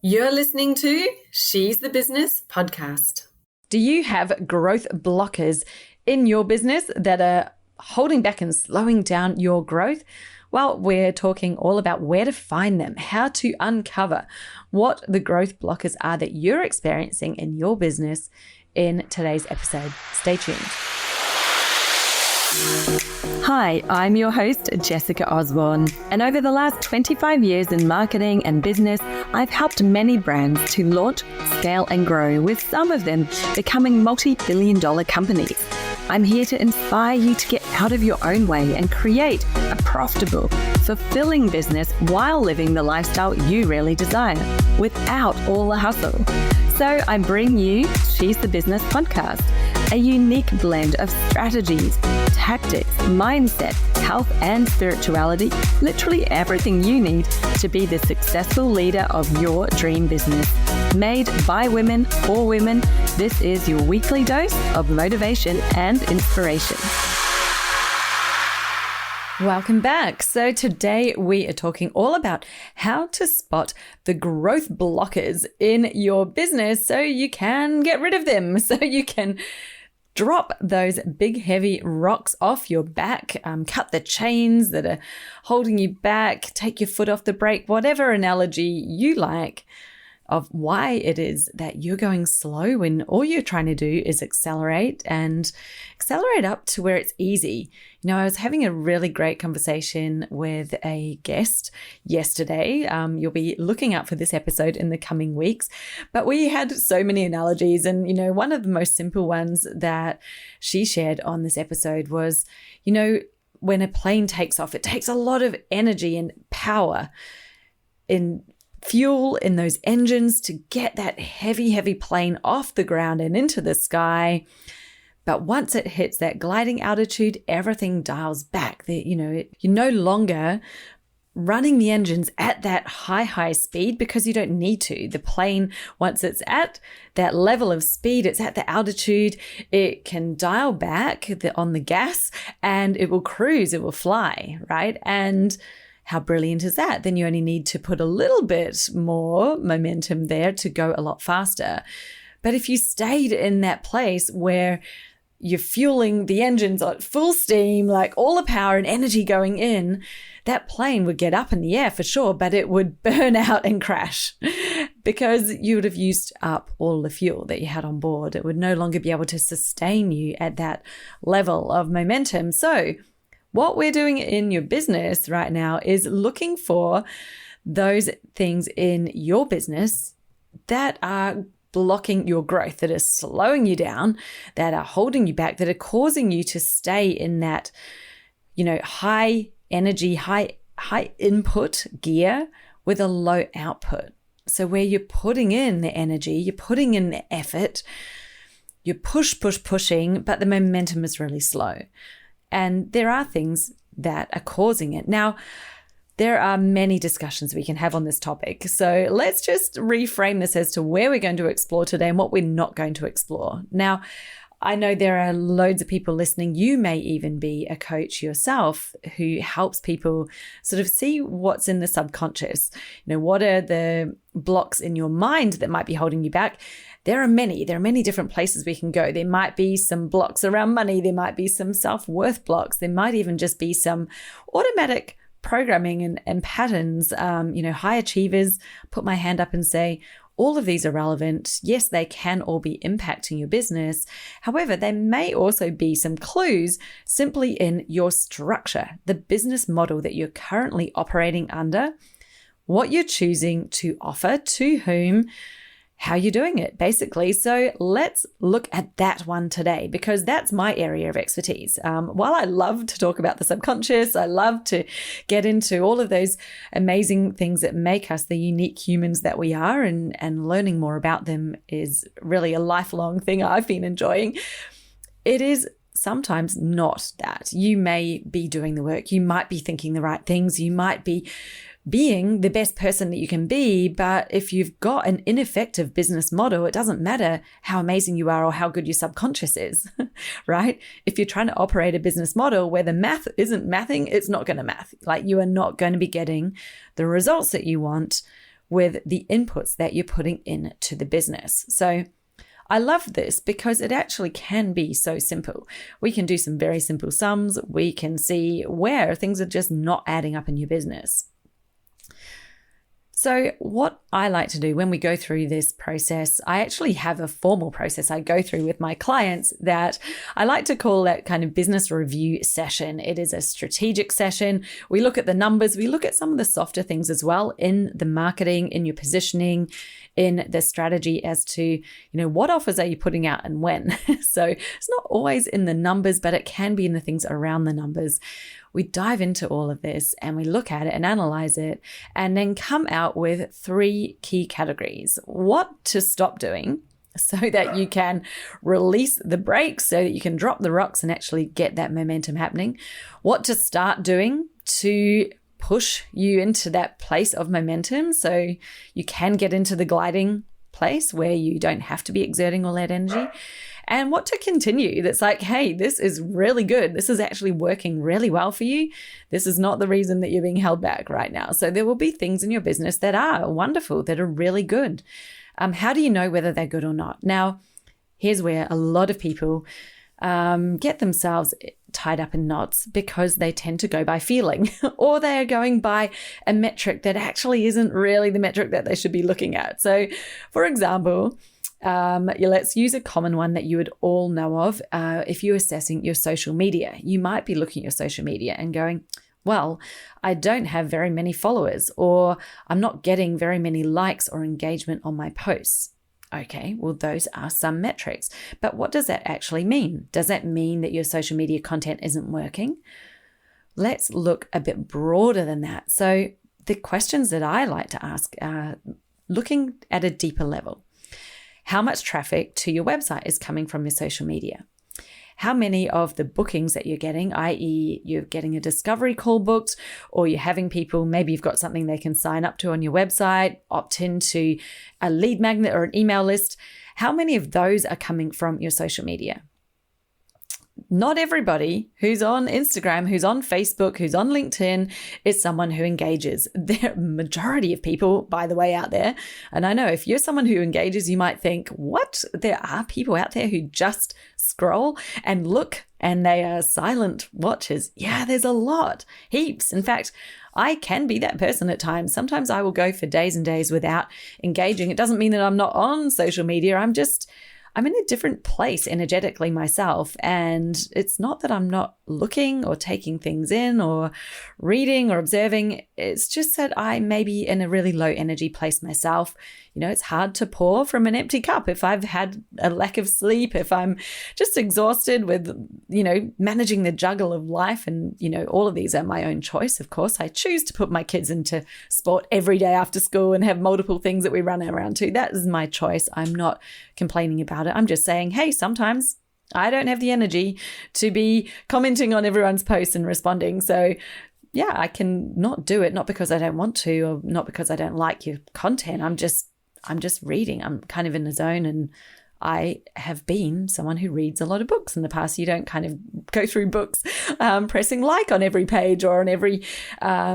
You're listening to She's the Business podcast. Do you have growth blockers in your business that are holding back and slowing down your growth? Well, we're talking all about where to find them, how to uncover what the growth blockers are that you're experiencing in your business in today's episode. Stay tuned. Hi, I'm your host, Jessica Osborne, and over the last 25 years in marketing and business, I've helped many brands to launch, scale, and grow, with some of them becoming multi-billion-dollar companies. I'm here to inspire you to get out of your own way and create a profitable, fulfilling business while living the lifestyle you really desire, without all the hustle. So I bring you She's the Business podcast, a unique blend of strategies, tactics, mindset, health, and spirituality, literally everything you need to be the successful leader of your dream business. Made by women, for women, this is your weekly dose of motivation and inspiration. Welcome back. So today we are talking all about how to spot the growth blockers in your business so you can get rid of them, so you can drop those big, heavy rocks off your back, cut the chains that are holding you back, take your foot off the brake, whatever analogy you like of why it is that you're going slow when all you're trying to do is accelerate up to where it's easy. You know, I was having a really great conversation with a guest yesterday. You'll be looking out for this episode in the coming weeks, but we had so many analogies. And, you know, one of the most simple ones that she shared on this episode was, you know, when a plane takes off, it takes a lot of energy and power in fuel in those engines to get that heavy plane off the ground and into the sky. But once it hits that gliding altitude, everything dials back. You're no longer running the engines at that high speed because you don't need to. The plane, once it's at that level of speed, it's at the altitude, it can dial back on the gas and it will cruise, it will fly, right? And how brilliant is that? Then you only need to put a little bit more momentum there to go a lot faster. But if you stayed in that place where you're fueling the engines at full steam, like all the power and energy going in, that plane would get up in the air for sure, but it would burn out and crash because you would have used up all the fuel that you had on board. It would no longer be able to sustain you at that level of momentum. So what we're doing in your business right now is looking for those things in your business that are blocking your growth, that are slowing you down, that are holding you back, that are causing you to stay in that, you know, high energy, high input gear with a low output. So where you're putting in the energy, you're putting in the effort, you're pushing, but the momentum is really slow. And there are things that are causing it. Now, there are many discussions we can have on this topic. So let's just reframe this as to where we're going to explore today and what we're not going to explore. Now, I know there are loads of people listening. You may even be a coach yourself who helps people sort of see what's in the subconscious. You know, what are the blocks in your mind that might be holding you back? There are many different places we can go. There might be some blocks around money. There might be some self-worth blocks. There might even just be some automatic programming and patterns. High achievers, put my hand up and say, all of these are relevant. Yes, they can all be impacting your business. However, there may also be some clues simply in your structure, the business model that you're currently operating under, what you're choosing to offer to whom, how you're doing it, basically. So let's look at that one today, because that's my area of expertise. While I love to talk about the subconscious, I love to get into all of those amazing things that make us the unique humans that we are, and learning more about them is really a lifelong thing I've been enjoying. It is sometimes not that. You may be doing the work, you might be thinking the right things, you might be being the best person that you can be. But if you've got an ineffective business model, it doesn't matter how amazing you are or how good your subconscious is, right? If you're trying to operate a business model where the math isn't mathing, it's not going to math. Like, you are not going to be getting the results that you want with the inputs that you're putting into the business. So I love this because it actually can be so simple. We can do some very simple sums. We can see where things are just not adding up in your business. So what I like to do when we go through this process, I actually have a formal process I go through with my clients that I like to call that kind of business review session. It is a strategic session. We look at the numbers. We look at some of the softer things as well in the marketing, in your positioning, in the strategy as to, what offers are you putting out and when. So it's not always in the numbers, but it can be in the things around the numbers. We dive into all of this and we look at it and analyze it and then come out with 3 key categories. What to stop doing so that you can release the brakes, so that you can drop the rocks and actually get that momentum happening. What to start doing to push you into that place of momentum so you can get into the gliding place where you don't have to be exerting all that energy. And what to continue that's like, hey, this is really good. This is actually working really well for you. This is not the reason that you're being held back right now. So there will be things in your business that are wonderful, that are really good. How do you know whether they're good or not? Now, here's where a lot of people get themselves tied up in knots because they tend to go by feeling or they are going by a metric that actually isn't really the metric that they should be looking at. So, for example, let's use a common one that you would all know of. If you're assessing your social media, you might be looking at your social media and going, well, I don't have very many followers, or I'm not getting very many likes or engagement on my posts. Okay, well, those are some metrics. But what does that actually mean? Does that mean that your social media content isn't working? Let's look a bit broader than that. So the questions that I like to ask are looking at a deeper level. How much traffic to your website is coming from your social media? How many of the bookings that you're getting, i.e. you're getting a discovery call booked, or you're having people, maybe you've got something they can sign up to on your website, opt into a lead magnet or an email list. How many of those are coming from your social media? Not everybody who's on Instagram, who's on Facebook, who's on LinkedIn is someone who engages. The majority of people, by the way, out there, and I know if you're someone who engages, you might think, what? There are people out there who just scroll and look and they are silent watchers. Yeah, there's a lot, heaps. In fact, I can be that person at times. Sometimes I will go for days and days without engaging. It doesn't mean that I'm not on social media. I'm in a different place energetically myself. And it's not that I'm not looking or taking things in or reading or observing. It's just that I may be in a really low energy place myself. It's hard to pour from an empty cup. If I've had a lack of sleep, if I'm just exhausted with, managing the juggle of life, and, all of these are my own choice. Of course, I choose to put my kids into sport every day after school and have multiple things that we run around to. That is my choice. I'm not complaining about it. I'm just saying, hey, sometimes I don't have the energy to be commenting on everyone's posts and responding. So yeah, I can not do it, not because I don't want to, or not because I don't like your content. I'm just reading. I'm kind of in the zone, and I have been someone who reads a lot of books in the past. You don't kind of go through books pressing like on every page or on every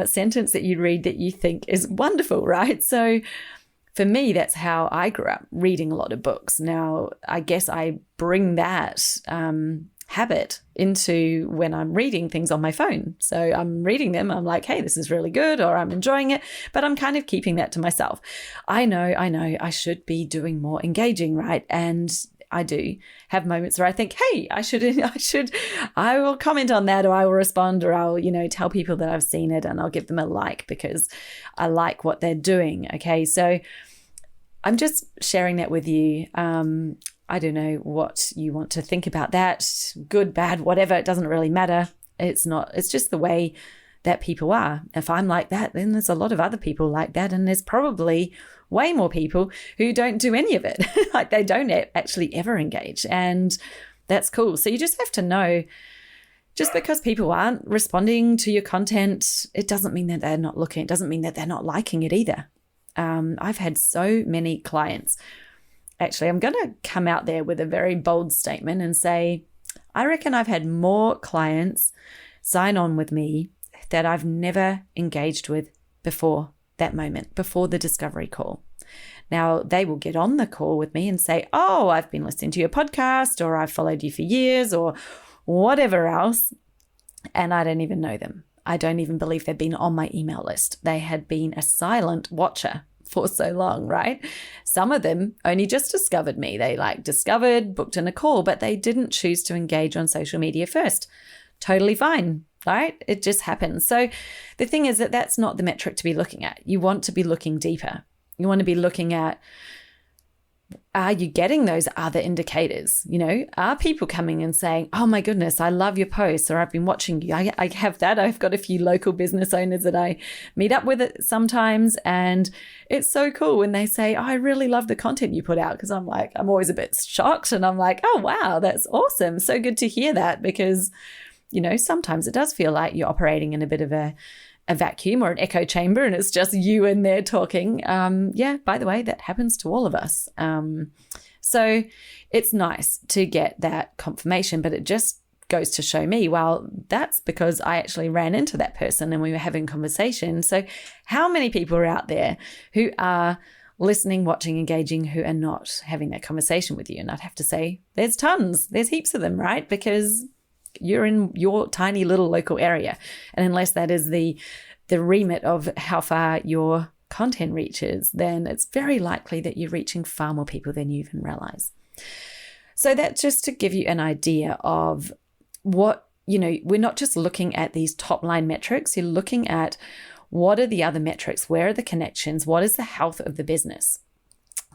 sentence that you read that you think is wonderful, right? So for me, that's how I grew up, reading a lot of books. Now, I guess I bring that habit into when I'm reading things on my phone. So I'm reading them, I'm like, hey, this is really good, or I'm enjoying it, but I'm kind of keeping that to myself. I know I should be doing more engaging, right? And I do have moments where I think, hey, I will comment on that, or I will respond, or I'll, tell people that I've seen it and I'll give them a like because I like what they're doing. Okay. So I'm just sharing that with you. I don't know what you want to think about that. Good, bad, whatever. It doesn't really matter. It's just the way that people are. If I'm like that, then there's a lot of other people like that. And there's probably way more people who don't do any of it. Like they don't actually ever engage. And that's cool. So you just have to know, just because people aren't responding to your content, it doesn't mean that they're not looking. It doesn't mean that they're not liking it either. I've had so many clients. Actually, I'm going to come out there with a very bold statement and say, I reckon I've had more clients sign on with me that I've never engaged with before that moment before the discovery call. Now, they will get on the call with me and say, oh, I've been listening to your podcast, or I've followed you for years, or whatever else. And I don't even know them. I don't even believe they've been on my email list. They had been a silent watcher for so long, right? Some of them only just discovered me. They discovered, booked in a call, but they didn't choose to engage on social media first. Totally fine, right? It just happens. So the thing is that that's not the metric to be looking at. You want to be looking deeper. You want to be looking at, are you getting those other indicators? Are people coming and saying, oh my goodness, I love your posts, or I've been watching you. I have that. I've got a few local business owners that I meet up with it sometimes. And it's so cool when they say, oh, I really love the content you put out. Because I'm always a bit shocked. And I'm like, oh, wow, that's awesome. So good to hear that, because, sometimes it does feel like you're operating in a bit of a vacuum or an echo chamber, and it's just you in there talking. By the way, that happens to all of us. So it's nice to get that confirmation, but it just goes to show me, well, that's because I actually ran into that person and we were having conversation. So how many people are out there who are listening, watching, engaging, who are not having that conversation with you? And I'd have to say there's tons, there's heaps of them, right? Because you're in your tiny little local area. And unless that is the remit of how far your content reaches, then it's very likely that you're reaching far more people than you even realize. So that's just to give you an idea of what, we're not just looking at these top line metrics. You're looking at what are the other metrics? Where are the connections? What is the health of the business?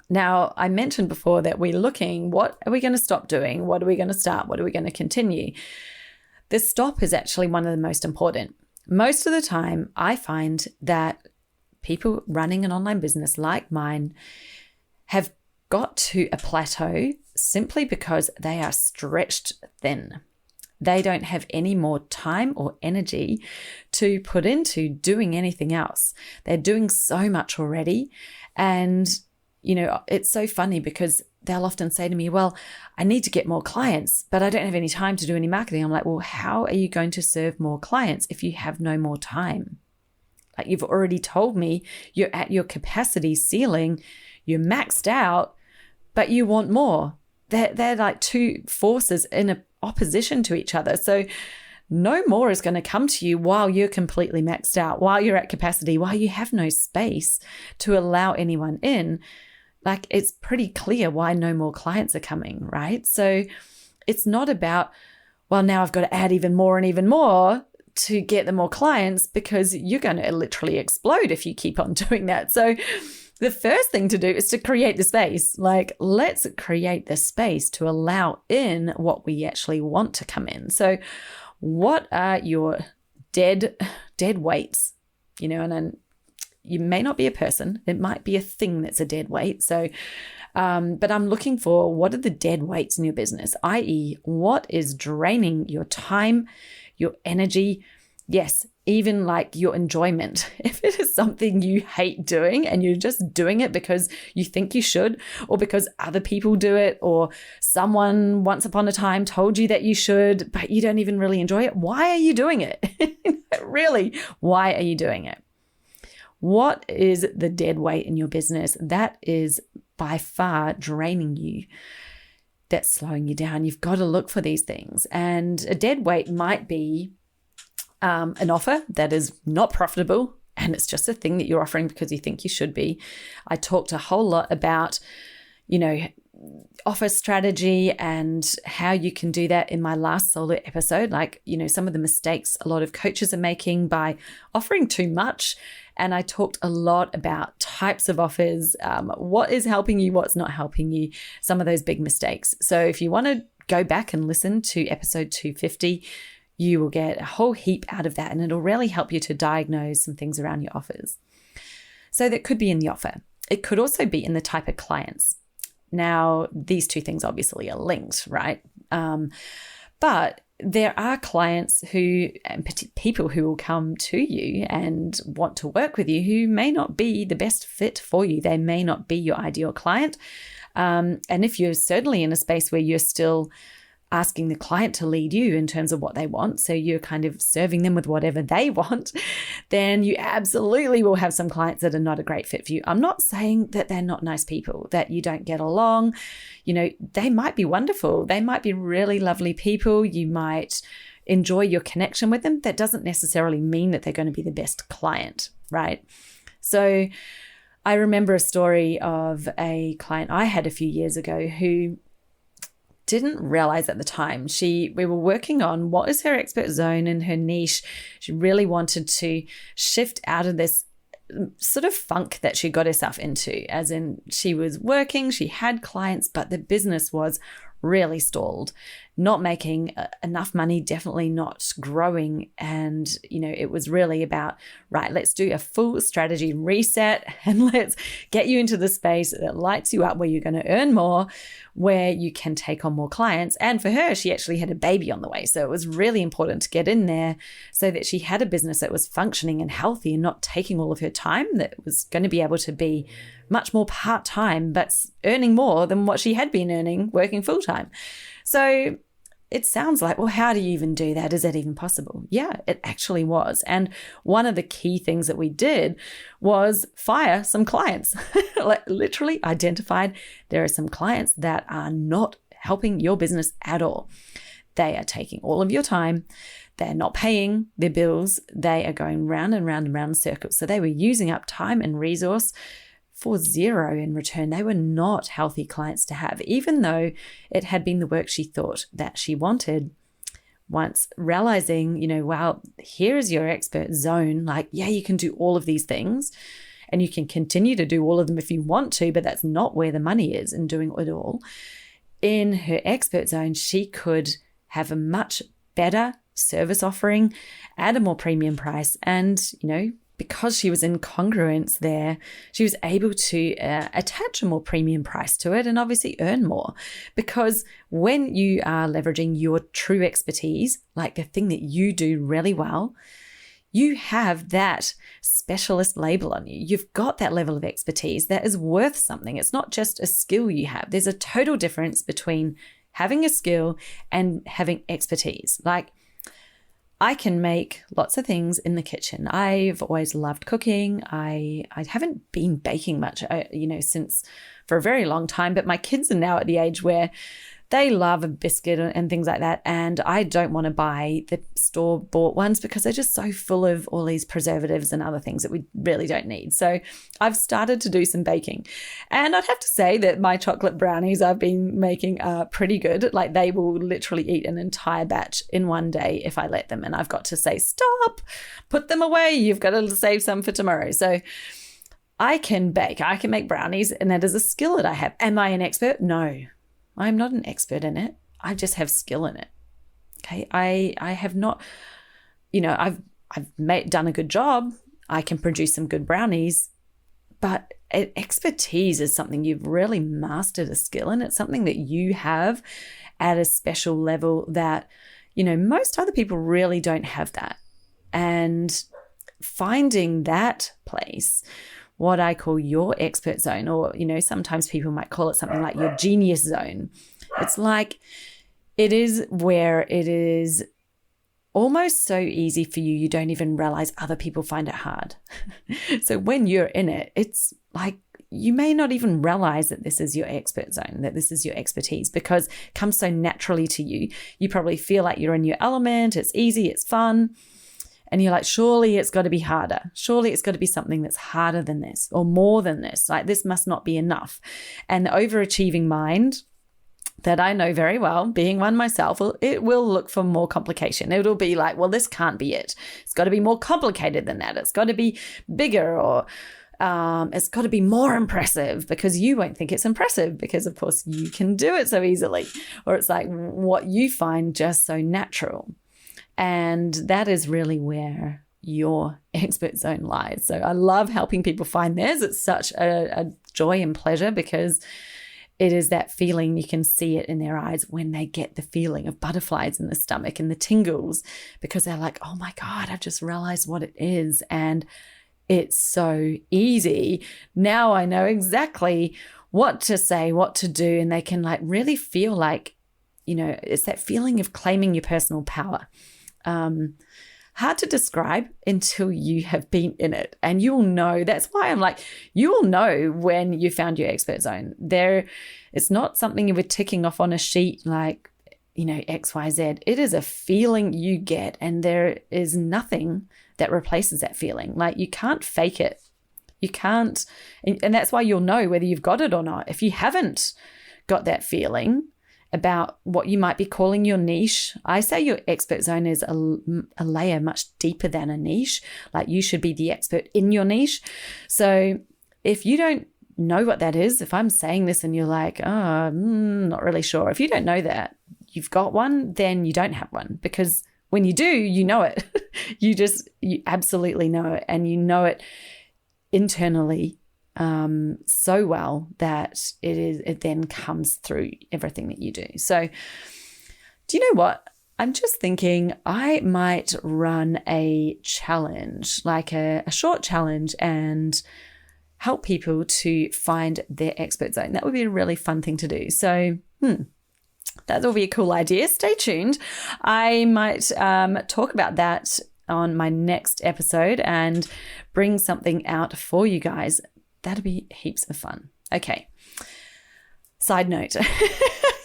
Now, I mentioned before that we're looking, what are we going to stop doing? What are we going to start? What are we going to continue? The stop is actually one of the most important. Most of the time, I find that people running an online business like mine have got to a plateau simply because they are stretched thin. They don't have any more time or energy to put into doing anything else. They're doing so much already. And it's so funny because they'll often say to me, well, I need to get more clients, but I don't have any time to do any marketing. I'm like, well, how are you going to serve more clients if you have no more time? You've already told me you're at your capacity ceiling, you're maxed out, but you want more. They're like two forces in opposition to each other. So no more is going to come to you while you're completely maxed out, while you're at capacity, while you have no space to allow anyone in. It's pretty clear why no more clients are coming, right? So it's not about, well, now I've got to add even more and even more to get the more clients, because you're going to literally explode if you keep on doing that. So the first thing to do is to create the space. Let's create the space to allow in what we actually want to come in. So what are your dead weights? And then you may not be a person. It might be a thing that's a dead weight. So, but I'm looking for, what are the dead weights in your business? i.e., what is draining your time, your energy? Yes, even your enjoyment. If it is something you hate doing and you're just doing it because you think you should, or because other people do it, or someone once upon a time told you that you should, but you don't even really enjoy it, why are you doing it? Really, why are you doing it? What is the dead weight in your business that is by far draining you, that's slowing you down? You've got to look for these things. And a dead weight might be an offer that is not profitable, and it's just a thing that you're offering because you think you should be. I talked a whole lot about, offer strategy and how you can do that in my last solo episode. Some of the mistakes a lot of coaches are making by offering too much. And I talked a lot about types of offers, what is helping you, what's not helping you, some of those big mistakes. So if you want to go back and listen to episode 250, you will get a whole heap out of that, and it'll really help you to diagnose some things around your offers. So that could be in the offer. It could also be in the type of clients. Now, these two things obviously are linked, right? But there are clients and people who will come to you and want to work with you who may not be the best fit for you. They may not be your ideal client. And if you're certainly in a space where you're still asking the client to lead you in terms of what they want, so you're kind of serving them with whatever they want, then you absolutely will have some clients that are not a great fit for you. I'm not saying that they're not nice people, that you don't get along. They might be wonderful. They might be really lovely people. You might enjoy your connection with them. That doesn't necessarily mean that they're going to be the best client, right? So I remember a story of a client I had a few years ago who didn't realize at the time we were working on what is her expert zone and her niche. She really wanted to shift out of this sort of funk that she got herself into, as in she was working, she had clients, but the business was really stalled, not making enough money, definitely not growing. And, it was really about, right, let's do a full strategy reset and let's get you into the space that lights you up, where you're going to earn more, where you can take on more clients. And for her, she actually had a baby on the way. So it was really important to get in there so that she had a business that was functioning and healthy and not taking all of her time, that was going to be able to be much more part-time, but earning more than what she had been earning working full-time. So it sounds like, well, how do you even do that? Is that even possible? Yeah, it actually was. And one of the key things that we did was fire some clients. Literally identified there are some clients that are not helping your business at all. They are taking all of your time. They're not paying their bills. They are going round and round and round in circles. So they were using up time and resource for zero in return. They were not healthy clients to have, even though it had been the work she thought that she wanted. Once realizing, wow, here is your expert zone. Like, yeah, you can do all of these things and you can continue to do all of them if you want to, but that's not where the money is in doing it all. In her expert zone, she could have a much better service offering at a more premium price. And, because she was in congruence there, she was able to attach a more premium price to it and obviously earn more. Because when you are leveraging your true expertise, like the thing that you do really well, you have that specialist label on you. You've got that level of expertise that is worth something. It's not just a skill you have. There's a total difference between having a skill and having expertise. Like, I can make lots of things in the kitchen. I've always loved cooking. I haven't been baking much, since for a very long time, but my kids are now at the age where they love a biscuit and things like that. And I don't want to buy the store-bought ones because they're just so full of all these preservatives and other things that we really don't need. So I've started to do some baking. And I'd have to say that my chocolate brownies I've been making are pretty good. Like, they will literally eat an entire batch in one day if I let them. And I've got to say, stop, put them away. You've got to save some for tomorrow. So I can bake. I can make brownies, and that is a skill that I have. Am I an expert? No. I'm not an expert in it. I just have skill in it. Okay. I have not, I've done a good job. I can produce some good brownies, but expertise is something you've really mastered a skill in. It's something that you have at a special level that, most other people really don't have that. And finding that place, what I call your expert zone, or, sometimes people might call it something like your genius zone. It's like, it is where it is almost so easy for you, you don't even realize other people find it hard. So when you're in it, it's like, you may not even realize that this is your expert zone, that this is your expertise, because it comes so naturally to you. You probably feel like you're in your element. It's easy, it's fun. And you're like, surely it's got to be harder. Surely it's got to be something that's harder than this or more than this. Like, this must not be enough. And the overachieving mind that I know very well, being one myself, it will look for more complication. It'll be like, well, this can't be it. It's got to be more complicated than that. It's got to be bigger, or it's got to be more impressive, because you won't think it's impressive because, of course, you can do it so easily. Or it's like what you find just so natural. And that is really where your expert zone lies. So I love helping people find theirs. It's such a joy and pleasure, because it is that feeling. You can see it in their eyes when they get the feeling of butterflies in the stomach and the tingles, because they're like, oh my God, I've just realized what it is. And it's so easy. Now I know exactly what to say, what to do. And they can really feel like it's that feeling of claiming your personal power. Hard to describe until you have been in it, and you'll know. That's why I'm like, you will know when you found your expert zone. It's not something you were ticking off on a sheet like, XYZ. It is a feeling you get, and there is nothing that replaces that feeling. Like, you can't fake it. You can't, and that's why you'll know whether you've got it or not. If you haven't got that feeling about what you might be calling your niche, I say your expert zone is a layer much deeper than a niche. Like, you should be the expert in your niche. So if you don't know what that is, if I'm saying this and you're like, oh, not really sure. If you don't know that you've got one, then you don't have one, because when you do, you know it. you absolutely know it, and you know it internally so well that it then comes through everything that you do. So do you know what? I'm just thinking I might run a challenge, like a short challenge, and help people to find their expert zone. That would be a really fun thing to do. So that will be a cool idea. Stay tuned. I might talk about that on my next episode and bring something out for you guys. That'll be heaps of fun. Okay. Side note,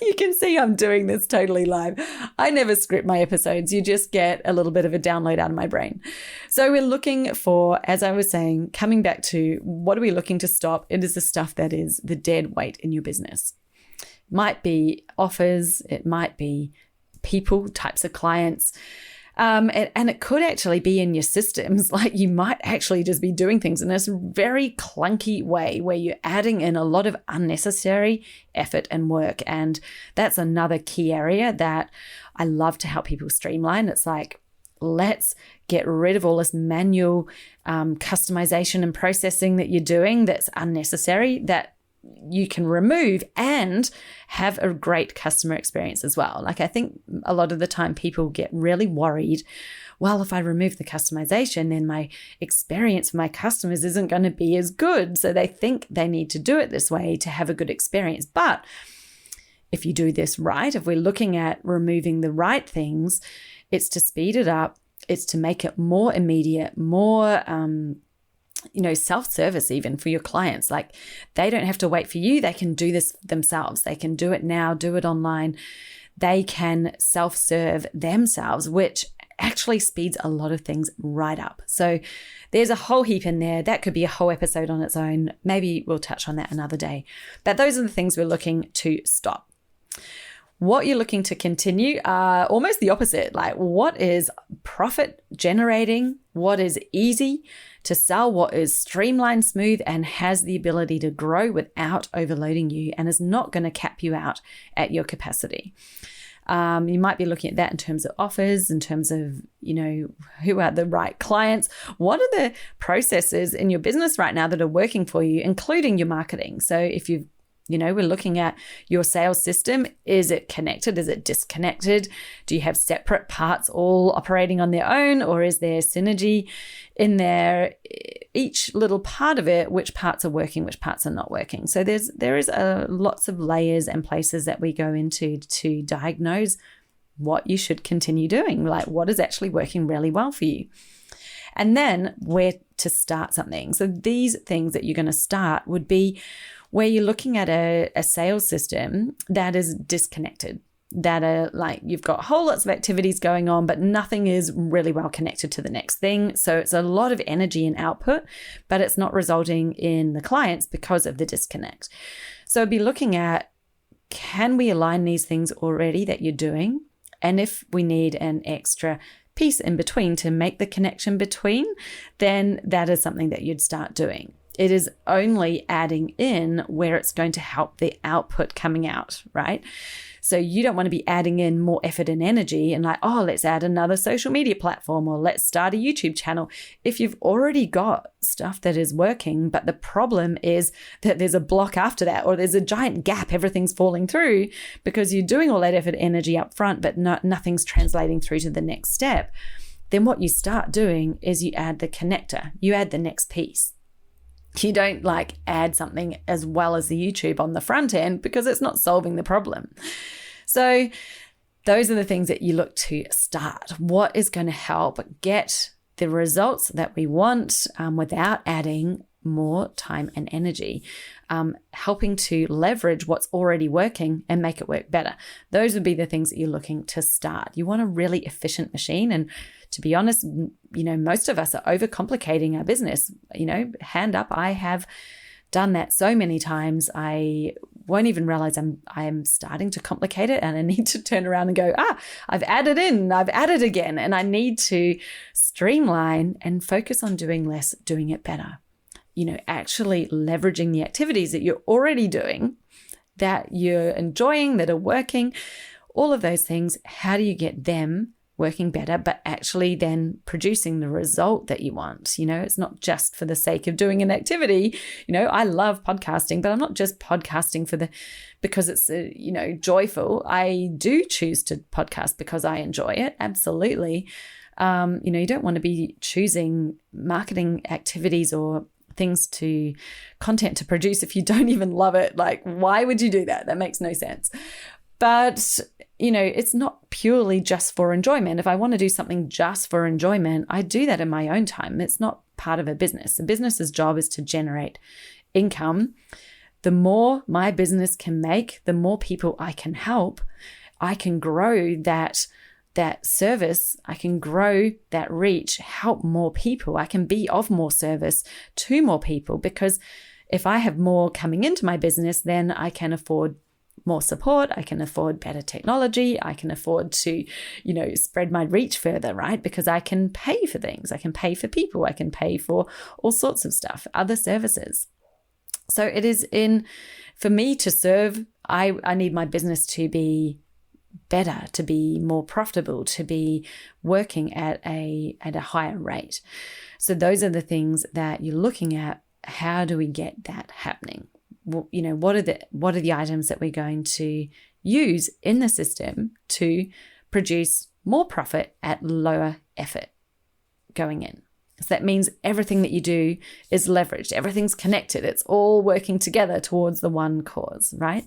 you can see I'm doing this totally live. I never script my episodes. You just get a little bit of a download out of my brain. So we're looking for, as I was saying, coming back to what are we looking to stop? It is the stuff that is the dead weight in your business. It might be offers. It might be people, types of clients. And it could actually be in your systems. Like, you might actually just be doing things in this very clunky way where you're adding in a lot of unnecessary effort and work. And that's another key area that I love to help people streamline. It's like, let's get rid of all this manual customization and processing that you're doing that's unnecessary, that you can remove and have a great customer experience as well. Like, I think a lot of the time people get really worried, well, if I remove the customization, then my experience for my customers isn't going to be as good. So they think they need to do it this way to have a good experience. But if you do this right, if we're looking at removing the right things, it's to speed it up. It's to make it more immediate, more self-service even for your clients. Like, they don't have to wait for you. They can do this themselves. They can do it now, do it online. They can self-serve themselves, which actually speeds a lot of things right up. So there's a whole heap in there. That could be a whole episode on its own. Maybe we'll touch on that another day. But those are the things we're looking to stop. What you're looking to continue are almost the opposite. Like, what is profit generating? What is easy to sell? What is streamlined, smooth, and has the ability to grow without overloading you and is not going to cap you out at your capacity? You might be looking at that in terms of offers, in terms of, who are the right clients? What are the processes in your business right now that are working for you, including your marketing? So if you've we're looking at your sales system. Is it connected? Is it disconnected? Do you have separate parts all operating on their own, or is there synergy in there? Each little part of it, which parts are working, which parts are not working. So there is lots of layers and places that we go into to diagnose what you should continue doing, like what is actually working really well for you. And then where to start something. So these things that you're going to start would be where you're looking at a sales system that is disconnected, that are like, you've got whole lots of activities going on, but nothing is really well connected to the next thing. So it's a lot of energy and output, but it's not resulting in the clients because of the disconnect. So be looking at, can we align these things already that you're doing? And if we need an extra piece in between to make the connection between, then that is something that you'd start doing. It is only adding in where it's going to help the output coming out, right? So you don't want to be adding in more effort and energy and like, oh, let's add another social media platform or let's start a YouTube channel. If you've already got stuff that is working, but the problem is that there's a block after that, or there's a giant gap, everything's falling through because you're doing all that effort and energy up front, but nothing's translating through to the next step, then what you start doing is you add the connector, you add the next piece. You don't add something as well as the YouTube on the front end because it's not solving the problem. So those are the things that you look to start. What is going to help get the results that we want without adding more time and energy, helping to leverage what's already working and make it work better. Those would be the things that you're looking to start. You want a really efficient machine. And to be honest, most of us are overcomplicating our business. Hand up, I have done that so many times. I won't even realize I'm starting to complicate it, and I need to turn around and go, I've added again, and I need to streamline and focus on doing less, doing it better. Actually leveraging the activities that you're already doing, that you're enjoying, that are working, all of those things. How do you get them working better, but actually then producing the result that you want? It's not just for the sake of doing an activity. I love podcasting, but I'm not just podcasting because it's joyful. I do choose to podcast because I enjoy it. Absolutely. You don't want to be choosing marketing activities or content to produce if you don't even love it. Like, why would you do that? That makes no sense. But, it's not purely just for enjoyment. If I want to do something just for enjoyment, I do that in my own time. It's not part of a business. A business's job is to generate income. The more my business can make, the more people I can help. I can grow that service, I can grow that reach, help more people. I can be of more service to more people, because if I have more coming into my business, then I can afford more support. I can afford better technology. I can afford to, spread my reach further, right? Because I can pay for things. I can pay for people. I can pay for all sorts of stuff, other services. So it is for me to serve, I need my business to be better, to be more profitable, to be working at a higher rate. So those are the things that you're looking at. How do we get that happening? What are the items that we're going to use in the system to produce more profit at lower effort going in? So that means everything that you do is leveraged. Everything's connected. It's all working together towards the one cause, right?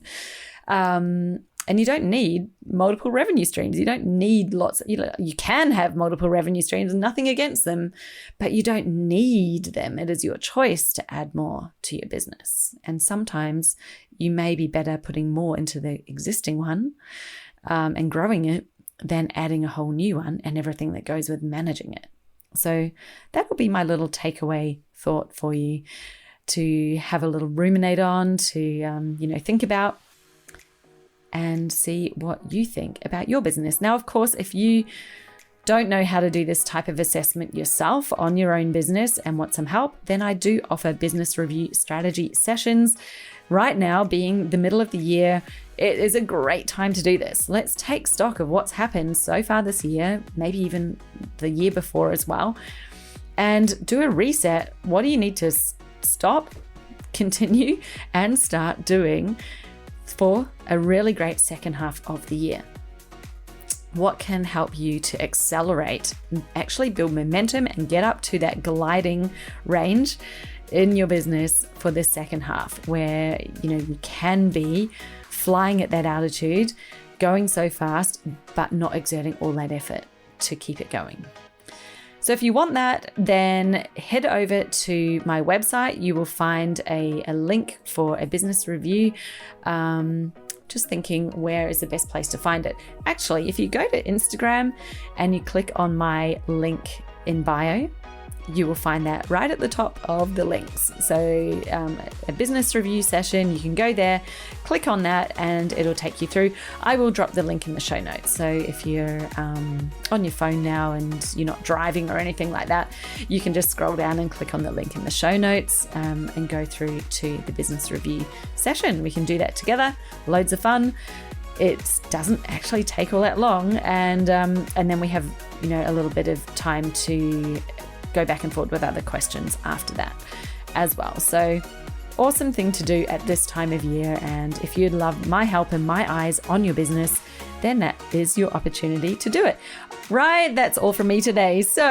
And you don't need multiple revenue streams. You don't need lots. You can have multiple revenue streams, nothing against them, but you don't need them. It is your choice to add more to your business. And sometimes you may be better putting more into the existing one and growing it than adding a whole new one and everything that goes with managing it. So that will be my little takeaway thought for you to have a little ruminate on, to think about, and see what you think about your business. Now, of course, if you don't know how to do this type of assessment yourself on your own business and want some help, then I do offer business review strategy sessions. Right now, being the middle of the year, it is a great time to do this. Let's take stock of what's happened so far this year, maybe even the year before as well, and do a reset. What do you need to stop, continue, and start doing for a really great second half of the year? What can help you to accelerate, actually build momentum and get up to that gliding range in your business for the second half, where you can be flying at that altitude, going so fast, but not exerting all that effort to keep it going. So if you want that, then head over to my website. You will find a link for a business review. Just thinking, where is the best place to find it? Actually, if you go to Instagram and you click on my link in bio, you will find that right at the top of the links. So a business review session, you can go there, click on that, and it'll take you through. I will drop the link in the show notes. So if you're on your phone now and you're not driving or anything like that, you can just scroll down and click on the link in the show notes and go through to the business review session. We can do that together. Loads of fun. It doesn't actually take all that long, and then we have a little bit of time to go back and forth with other questions after that as well. So awesome thing to do at this time of year. And if you'd love my help and my eyes on your business, then that is your opportunity to do it. Right, that's all from me today. So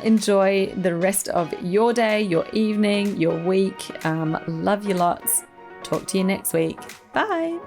enjoy the rest of your day, your evening, your week. Love you lots. Talk to you next week. Bye.